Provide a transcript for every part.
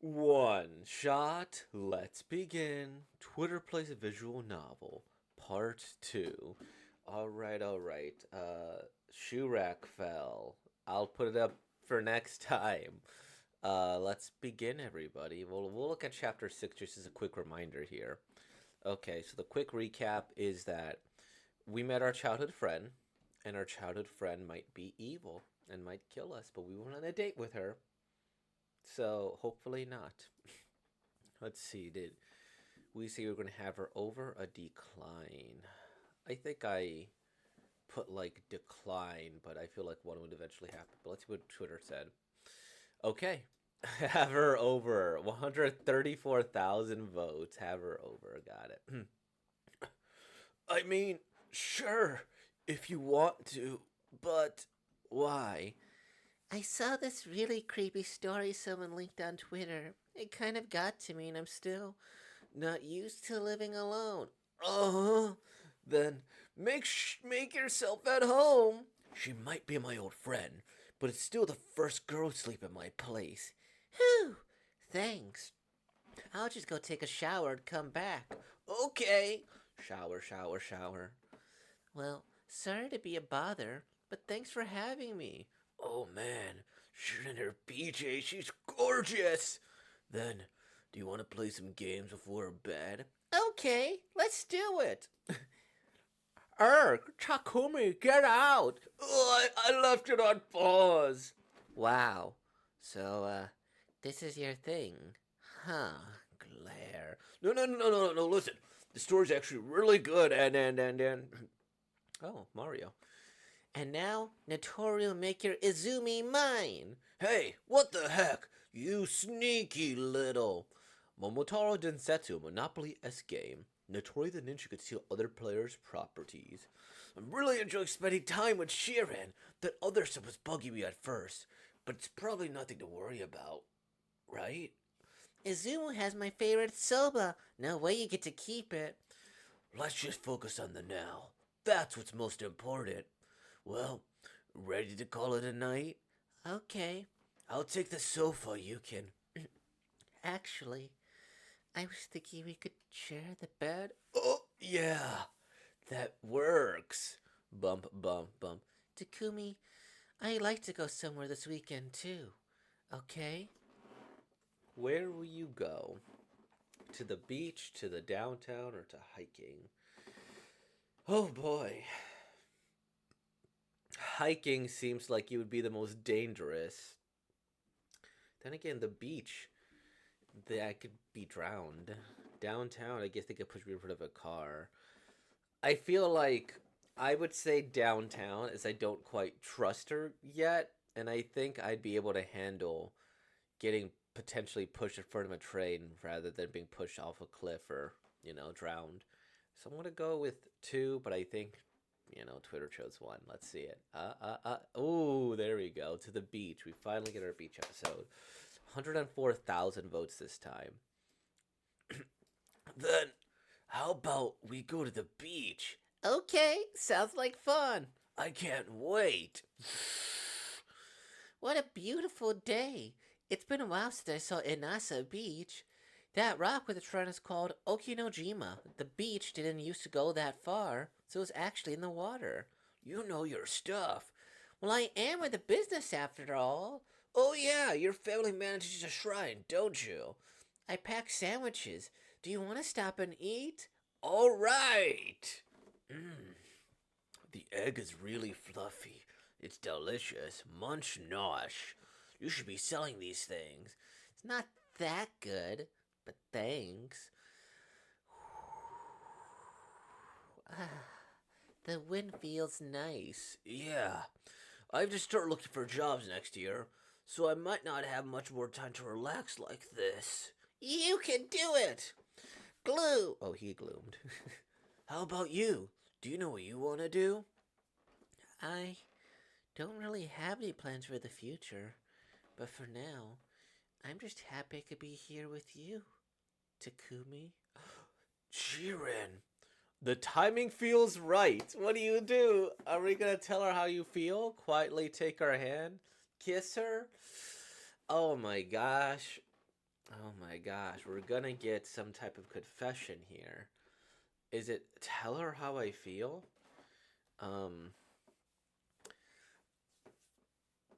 One shot, let's begin. Twitter plays a visual novel, part two. Alright. Shoe rack fell. I'll put it up for next time. Let's begin, everybody. We'll look at chapter six just as a quick reminder here. Okay, so the quick recap is that we met our childhood friend, and our childhood friend might be evil and might kill us, but we went on a date with her, so hopefully not. Let's see, did we say we were going to have her over a decline? I think I put like decline, but I feel like one would eventually happen. But let's see what Twitter said. Okay. Have her over. 134,000 votes. Have her over. Got it. I mean, sure, if you want to, but why? I saw this really creepy story someone linked on Twitter. It kind of got to me, and I'm still not used to living alone. Uh-huh. Then make yourself at home. She might be my old friend, but it's still the first girl to sleep at my place. Whew. Thanks. I'll just go take a shower and come back. Okay. Shower. Well, sorry to be a bother, but thanks for having me. Oh man, she's in her PJ. She's gorgeous. Then, do you want to play some games before bed? Okay, let's do it. Takumi, get out! Oh, I left it on pause. Wow. So, this is your thing. Huh. Glare. No. Listen, the story's actually really good, and. Oh, Mario. And now, Notori will make your Izumi mine. Hey, what the heck? You sneaky little. Momotaro Densetsu Monopoly S game. Notori the ninja could steal other players' properties. I'm really enjoying spending time with Shiren. That other stuff was bugging me at first, but it's probably nothing to worry about, right? Izumo has my favorite soba. No way you get to keep it. Let's just focus on the now. That's what's most important. Well, ready to call it a night? Okay. I'll take the sofa, you can. Actually, I was thinking we could share the bed. Oh, yeah. That works. Bump. Takumi, I'd like to go somewhere this weekend too. Okay? Where will you go? To the beach, to the downtown, or to hiking? Oh boy. Hiking seems like it would be the most dangerous. Then again, the beach, I could be drowned. Downtown, I guess they could push me in front of a car. I feel like I would say downtown as I don't quite trust her yet, and I think I'd be able to handle getting potentially pushed in front of a train rather than being pushed off a cliff or, drowned. So I'm gonna go with two, but I think Twitter chose one. Let's see it. Oh, there we go. To the beach. We finally get our beach episode. 104,000 votes this time. Then, how about we go to the beach? Okay, sounds like fun. I can't wait. What a beautiful day. It's been a while since I saw Inasa Beach. That rock with the front is called Okinojima. The beach didn't used to go that far, so it was actually in the water. You know your stuff. Well, I am with the business after all. Oh, yeah, your family manages a shrine, don't you? I pack sandwiches. Do you want to stop and eat? All right. Mmm, the egg is really fluffy. It's delicious. Munch nosh. You should be selling these things. It's not that good, but thanks. The wind feels nice. Yeah. I have to start looking for jobs next year, so I might not have much more time to relax like this. You can do it! Glue! Oh, he gloomed. How about you? Do you know what you want to do? I don't really have any plans for the future, but for now, I'm just happy I could be here with you, Takumi. Jiren, the timing feels right. What do you do? Are we gonna tell her how you feel? Quietly take her hand? Kiss her? Oh my gosh. Oh my gosh, we're gonna get some type of confession here. Is it tell her how I feel? Um,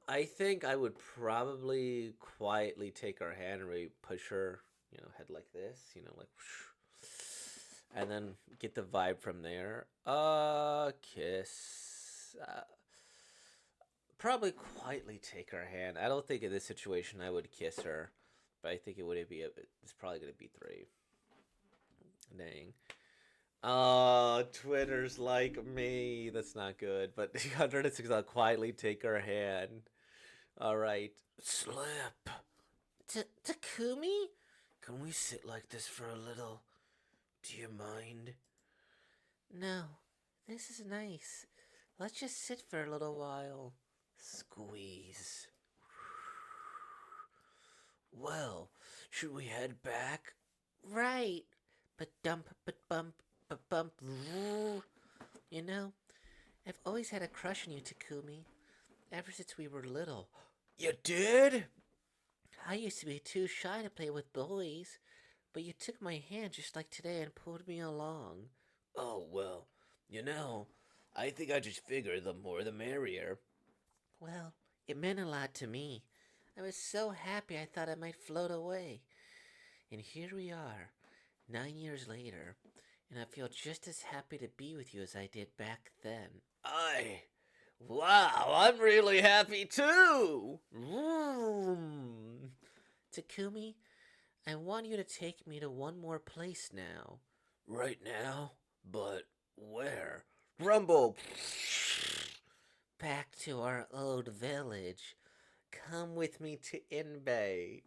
I think I would probably quietly take her hand and really push her, head like this, like, and then get the vibe from there. Kiss. Probably quietly take her hand. I don't think in this situation I would kiss her, but I think it would be. It's probably gonna be three. Dang. Twitter's like me. That's not good. But 106, I'll quietly take her hand. All right. Slip. Takumi? Can we sit like this for a little? Do you mind? No, this is nice. Let's just sit for a little while. Squeeze. Well, should we head back? Right. But dump, but bump, but bump. You know, I've always had a crush on you, Takumi. Ever since we were little. You did? I used to be too shy to play with boys, but you took my hand just like today and pulled me along. Oh, well, you know, I think I just figured the more the merrier. Well, it meant a lot to me. I was so happy I thought I might float away. And here we are, 9 years later, and I feel just as happy to be with you as I did back then. Wow, I'm really happy too! Takumi, I want you to take me to one more place now. Right now? But where? Rumble! Back to our old village. Come with me to Inbay.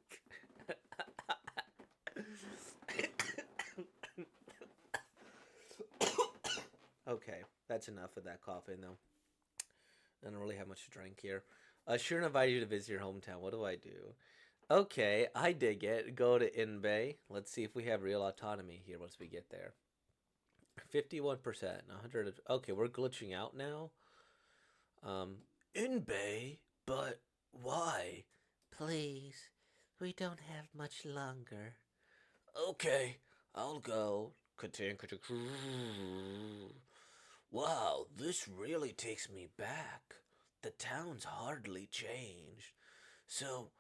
Okay, that's enough of that coughing, though. I don't really have much to drink here. Sure invited you to visit your hometown. What do I do? Okay, I dig it. Go to Inbay. Let's see if we have real autonomy here once we get there. 51%, 100. Okay, we're glitching out now. Inbay? But why? Please, we don't have much longer. Okay, I'll go. Wow, this really takes me back. The town's hardly changed. So,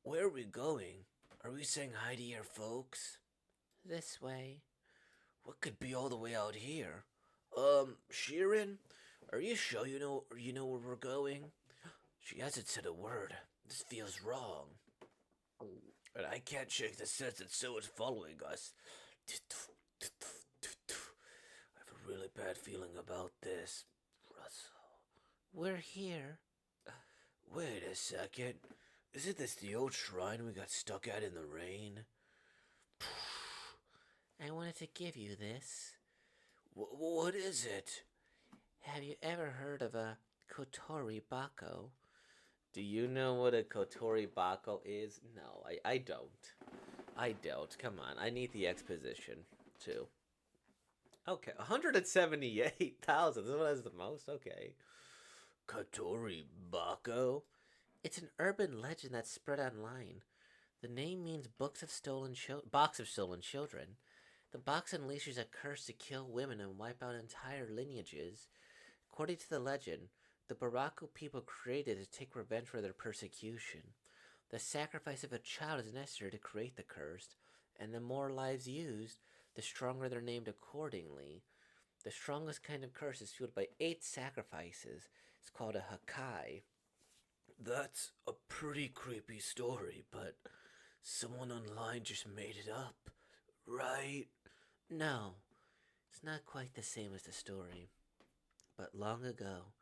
where are we going? Are we saying hi to your folks? This way. What could be all the way out here? Sheeran, are you sure you know where we're going? She hasn't said a word. This feels wrong. And I can't shake the sense that someone's following us. I have a really bad feeling about this. Russell. We're here. Wait a second. Isn't this the old shrine we got stuck at in the rain? I wanted to give you this. What is it? Have you ever heard of a Kotori Bako? Do you know what a Kotori Bako is? No, I don't. I don't. Come on, I need the exposition, too. Okay, 178,000. This one has the most? Okay. Kotori Bako? It's an urban legend that's spread online. The name means box of stolen children. The box unleashes a curse to kill women and wipe out entire lineages. According to the legend, the Baraku people created it to take revenge for their persecution. The sacrifice of a child is necessary to create the curse, and the more lives used, the stronger they're named accordingly. The strongest kind of curse is fueled by 8 sacrifices. It's called a Hakai. That's a pretty creepy story, but someone online just made it up, right? No, it's not quite the same as the story. But long ago,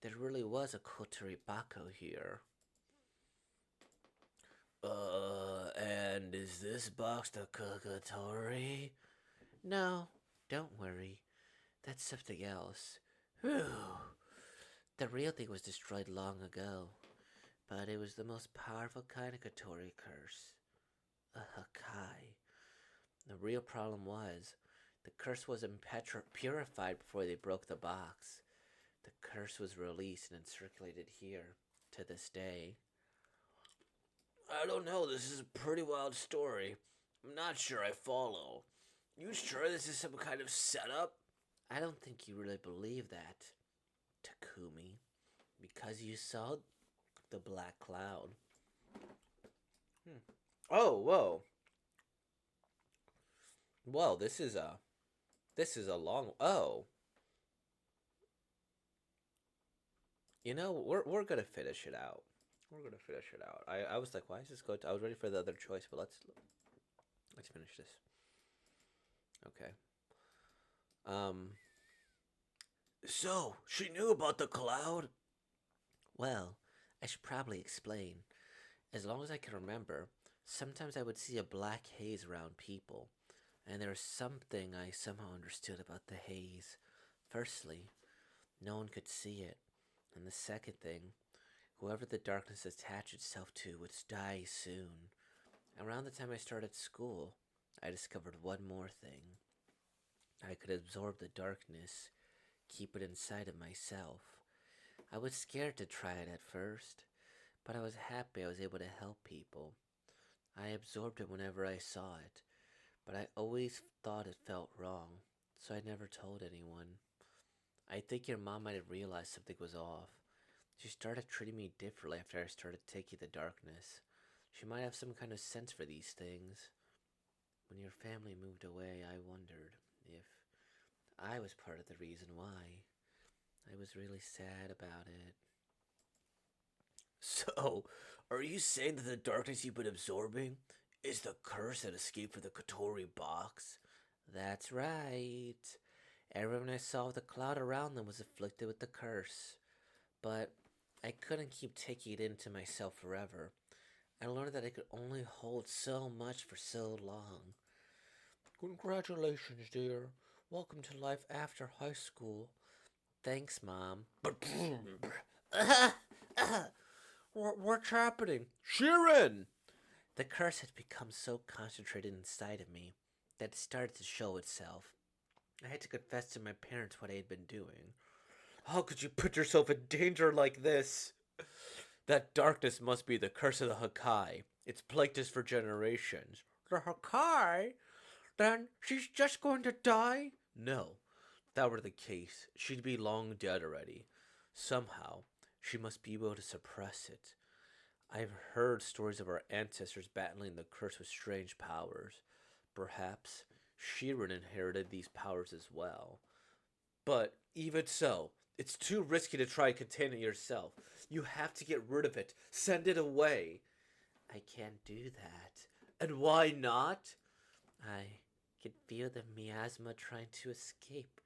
there really was a Kotori Bako here. And is this box the Kotori? No, don't worry. That's something else. Whew. The real thing was destroyed long ago, but it was the most powerful kind of Kotori curse. A Hakai. The real problem was, the curse wasn't purified before they broke the box. The curse was released and circulated here to this day. I don't know, this is a pretty wild story. I'm not sure I follow. You sure this is some kind of setup? I don't think you really believe that, Takumi, because you saw the black cloud. Hmm. Oh, whoa. Whoa, this is a long. Oh, we're gonna finish it out. We're gonna finish it out. I was like, why is this good? I was ready for the other choice, but let's finish this. Okay. Um. So she knew about the cloud. Well, I should probably explain. As long as I can remember, sometimes I would see a black haze around people, and there was something I somehow understood about the haze. Firstly, no one could see it, and the second thing, whoever the darkness attached itself to would die soon. Around the time I started school, I discovered one more thing. I could absorb the darkness, keep it inside of myself. I was scared to try it at first, but I was happy I was able to help people. I absorbed it whenever I saw it, but I always thought it felt wrong, so I never told anyone. I think your mom might have realized something was off. She started treating me differently after I started taking the darkness. She might have some kind of sense for these things. When your family moved away, I wondered if I was part of the reason why. I was really sad about it. So, are you saying that the darkness you've been absorbing is the curse that escaped from the Kotori box? That's right. Everyone I saw with the cloud around them was afflicted with the curse. But I couldn't keep taking it into myself forever. I learned that I could only hold so much for so long. Congratulations, dear. Welcome to life after high school. Thanks, Mom. What's happening? Sharon! The curse had become so concentrated inside of me that it started to show itself. I had to confess to my parents what I had been doing. How could you put yourself in danger like this? That darkness must be the curse of the Hakai. It's plagued us for generations. The Hakai? Then she's just going to die? No. If that were the case, she'd be long dead already. Somehow, she must be able to suppress it. I've heard stories of our ancestors battling the curse with strange powers. Perhaps Shirin inherited these powers as well. But even so, it's too risky to try and contain it yourself. You have to get rid of it. Send it away. I can't do that. And why not? I can feel the miasma trying to escape,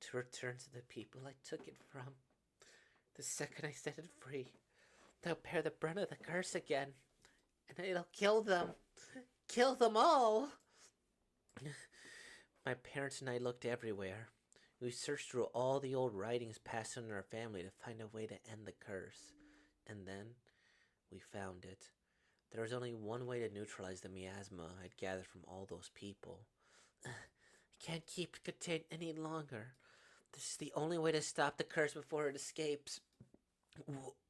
to return to the people I took it from. The second I set it free, they'll bear the brunt of the curse again, and it'll kill them. Kill them all! My parents and I looked everywhere. We searched through all the old writings passed on in our family to find a way to end the curse. And then we found it. There was only one way to neutralize the miasma I'd gathered from all those people. I can't keep it contained any longer. This is the only way to stop the curse before it escapes.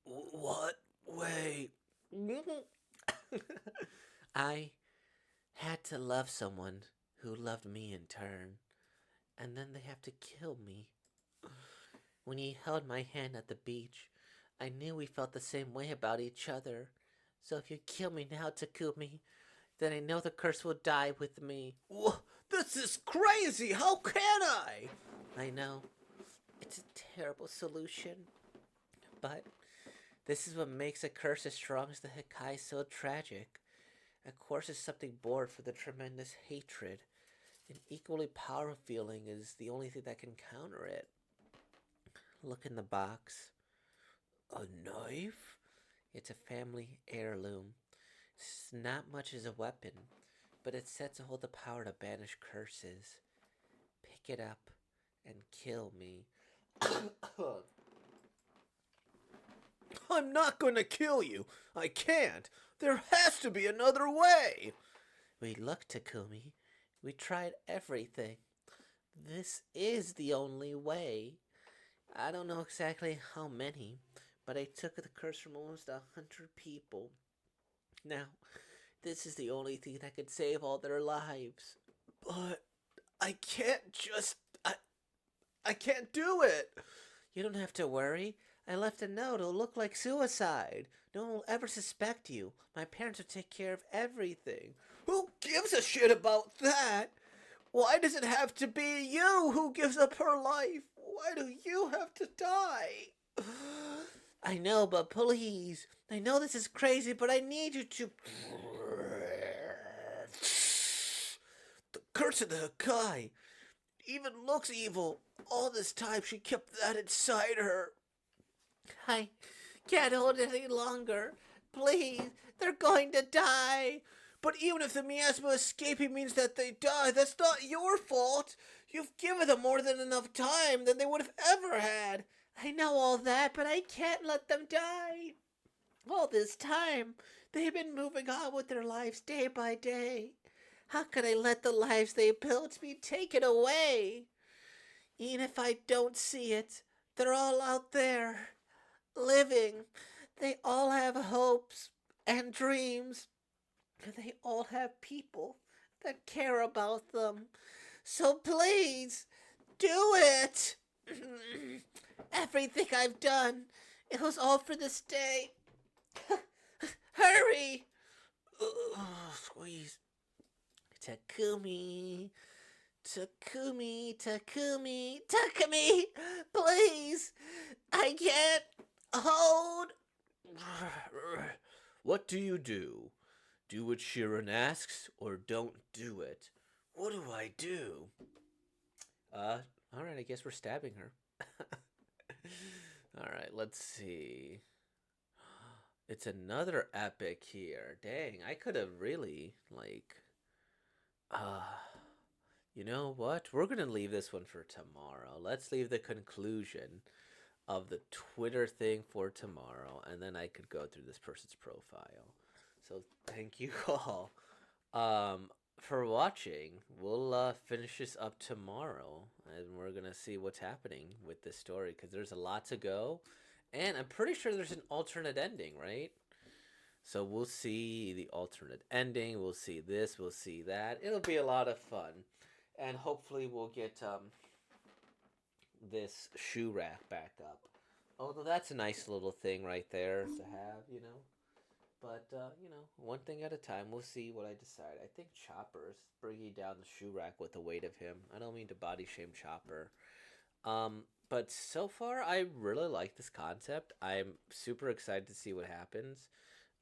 What way? I had to love someone who loved me in turn, and then they have to kill me. When he held my hand at the beach, I knew we felt the same way about each other. So if you kill me now, Takumi, then I know the curse will die with me. This is crazy! How can I? I know. It's a terrible solution. But this is what makes a curse as strong as the Hakai so tragic. A curse is something born from the tremendous hatred. An equally powerful feeling is the only thing that can counter it. Look in the box. A knife? It's a family heirloom. It's not much as a weapon, but it's said to hold the power to banish curses. Pick it up and kill me. I'm not going to kill you. I can't. There has to be another way. We looked, Takumi. We tried everything. This is the only way. I don't know exactly how many, but I took the curse from almost 100 people. Now, this is the only thing that could save all their lives. But I can't just. I can't do it! You don't have to worry. I left a note. It'll look like suicide. No one will ever suspect you. My parents will take care of everything. Who gives a shit about that? Why does it have to be you who gives up her life? Why do you have to die? I know, but please. I know this is crazy, but I need you to. The curse of the Hakai even looks evil. All this time she kept that inside her. I can't hold it any longer. Please, they're going to die. But even if the miasma escaping means that they die, that's not your fault. You've given them more than enough time than they would have ever had. I know all that, but I can't let them die. All this time, they've been moving on with their lives day by day. How could I let the lives they built be taken away? Even if I don't see it, they're all out there, living. They all have hopes and dreams. And they all have people that care about them. So please, do it! Everything I've done, it was all for this day. Hurry! Squeeze. Takumi. Takumi, Takumi, Takumi! Please! I can't hold. What do you do? Do what Shirin asks, or don't do it? What do I do? Alright, I guess we're stabbing her. Alright, let's see. It's another epic here. Dang, I could have really, uh, you know what? We're gonna leave this one for tomorrow. Let's leave the conclusion of the Twitter thing for tomorrow, and then I could go through this person's profile. So thank you all for watching. We'll finish this up tomorrow, and we're gonna see what's happening with this story because there's a lot to go, and I'm pretty sure there's an alternate ending, right? So we'll see the alternate ending. We'll see this. We'll see that. It'll be a lot of fun, and hopefully we'll get this shoe rack back up. Although that's a nice little thing right there to have, you know. But, one thing at a time. We'll see what I decide. I think Chopper's bringing down the shoe rack with the weight of him. I don't mean to body shame Chopper. But so far, I really like this concept. I'm super excited to see what happens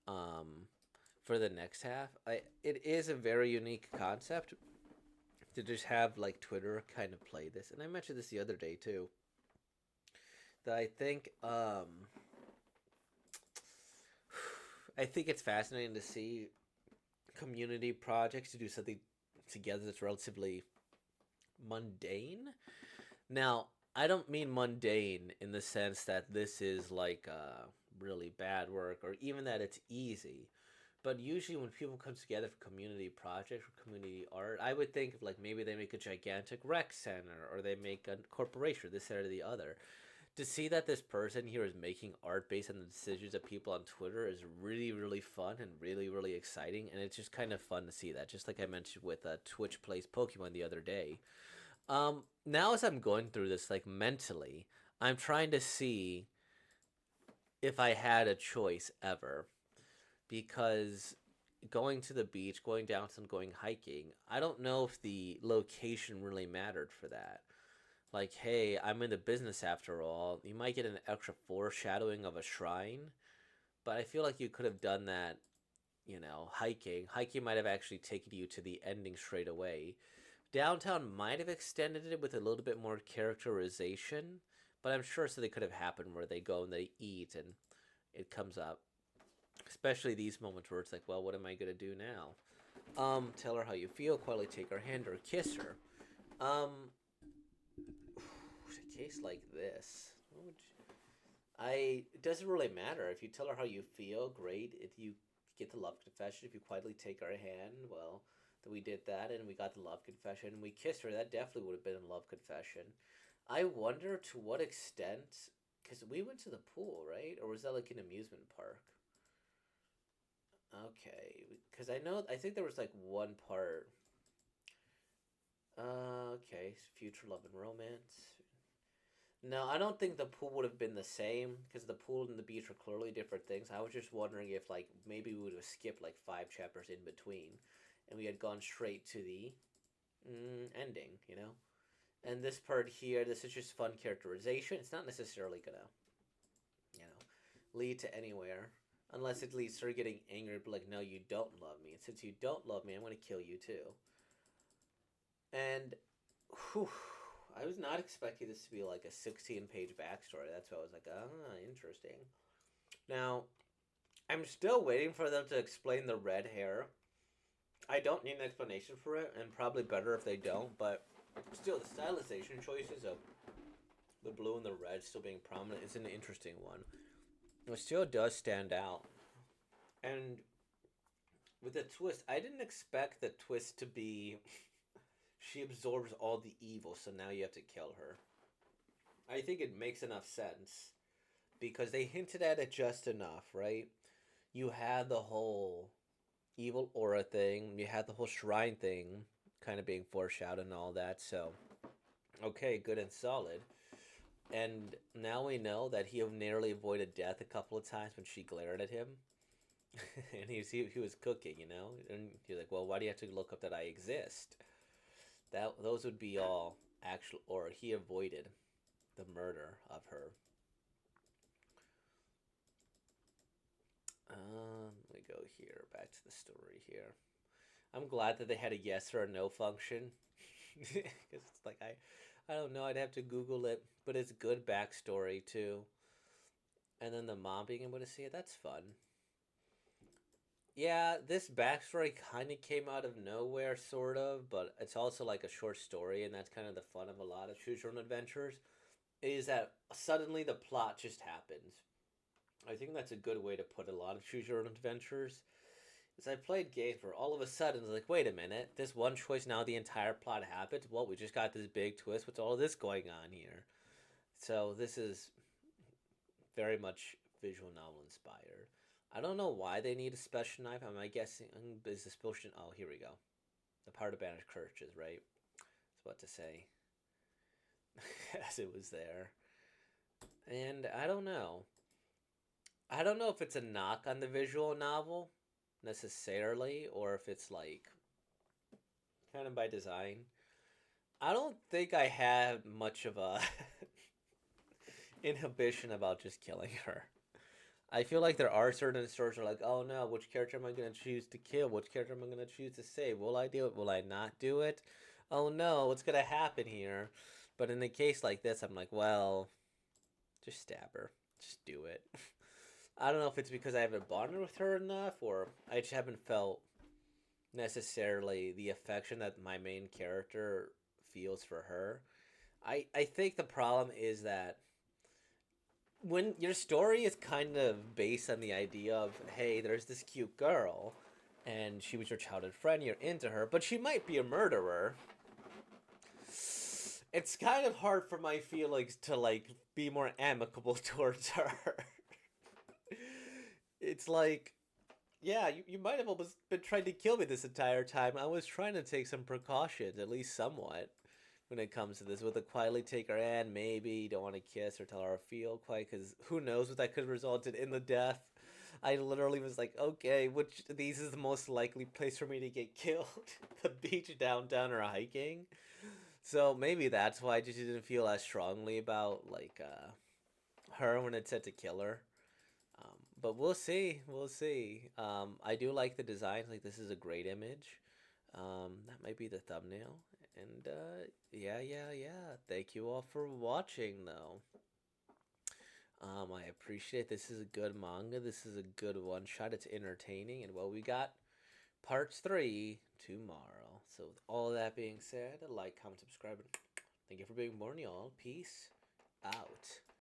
for the next half. It is a very unique concept to just have, like, Twitter kind of play this. And I mentioned this the other day, too. That I think it's fascinating to see community projects to do something together that's relatively mundane. Now, I don't mean mundane in the sense that this is like really bad work or even that it's easy. But usually when people come together for community projects or community art, I would think of like maybe they make a gigantic rec center or they make a corporation, this, that, or the other. To see that this person here is making art based on the decisions of people on Twitter is really, really fun and really, really exciting. And it's just kind of fun to see that. Just like I mentioned with Twitch Plays Pokemon the other day. Now as I'm going through this, like mentally, I'm trying to see if I had a choice ever. Because going to the beach, going downtown, going hiking, I don't know if the location really mattered for that. Like, hey, I'm in the business after all. You might get an extra foreshadowing of a shrine, but I feel like you could have done that, hiking. Hiking might have actually taken you to the ending straight away. Downtown might have extended it with a little bit more characterization, but I'm sure so they could have happened where they go and they eat and it comes up. Especially these moments where it's like, well, what am I gonna do now? Tell her how you feel, quietly take her hand or kiss her. A case like this, it doesn't really matter. If you tell her how you feel, great. If you get the love confession, if you quietly take her hand, well, then we did that and we got the love confession and we kissed her. That definitely would have been a love confession. I wonder to what extent, because we went to the pool, right? Or was that like an amusement park? Okay, because I think there was like one part. Okay, future love and romance. No, I don't think the pool would have been the same because the pool and the beach are clearly different things. I was just wondering if like maybe we would have skipped like 5 chapters in between, and we had gone straight to the ending. And this part here, this is just fun characterization. It's not necessarily gonna, lead to anywhere. Unless it leads to her getting angry, but like, no, you don't love me. And since you don't love me, I'm gonna kill you too. And whew, I was not expecting this to be like a 16-page backstory. That's why I was like, ah, interesting. Now, I'm still waiting for them to explain the red hair. I don't need an explanation for it, and probably better if they don't, but still, the stylization choices of the blue and the red still being prominent is an interesting one. It still does stand out. And with the twist, I didn't expect the twist to be she absorbs all the evil, so now you have to kill her. I think it makes enough sense because they hinted at it just enough, right? You had the whole evil aura thing, you had the whole shrine thing kind of being foreshadowed and all that, so okay, good and solid. And now we know that he nearly avoided death a couple of times when she glared at him. And he was cooking, and he's like, well, why do you have to look up that I exist? Those would be all actual, or he avoided the murder of her. Let me go here, back to the story here. I'm glad that they had a yes or a no function, because it's like I don't know. I'd have to Google it, but it's good backstory too. And then the mom being able to see it, that's fun. Yeah, this backstory kind of came out of nowhere, sort of, but it's also like a short story, and that's kind of the fun of a lot of choose your own adventures. Is that suddenly the plot just happens. I think that's a good way to put a lot of choose your own adventures. Is I played games where all of a sudden it's like, wait a minute, this one choice now the entire plot happens. Well, we just got this big twist. What's all this going on here? So this is very much visual novel inspired. I don't know why they need a special knife. Am I guessing is the special? Oh, here we go. The part of banished curses, right? I was about to say, as it was there, and I don't know. I don't know if it's a knock on the visual novel necessarily, or if it's like kind of by design. I don't think I have much of a inhibition about just killing her. I feel like there are certain stories that are like, oh no, which character am I going to choose to kill? Which character am I going to choose to save? Will I do it? Will I not do it? Oh no, what's going to happen here? But in a case like this, I'm like, well, just stab her. Just do it. I don't know if it's because I haven't bonded with her enough or I just haven't felt necessarily the affection that my main character feels for her. I think the problem is that when your story is kind of based on the idea of, hey, there's this cute girl and she was your childhood friend, you're into her, but she might be a murderer. It's kind of hard for my feelings to like be more amicable towards her. It's like, yeah, you might have almost been trying to kill me this entire time. I was trying to take some precautions, at least somewhat, when it comes to this. With a quietly take her hand, maybe you don't want to kiss or tell her how I feel quite, because who knows what that could have resulted in the death. I literally was like, okay, which of these is the most likely place for me to get killed? The beach, downtown, or hiking? So maybe that's why I just didn't feel as strongly about like her when it said to kill her. But we'll see. We'll see. I do like the design. Like this is a great image. That might be the thumbnail. And yeah, yeah, yeah. Thank you all for watching, though. I appreciate this is a good manga. This is a good one shot. It's entertaining, and well, we got parts 3 tomorrow. So with all that being said, like, comment, subscribe, and thank you for being born, y'all. Peace out.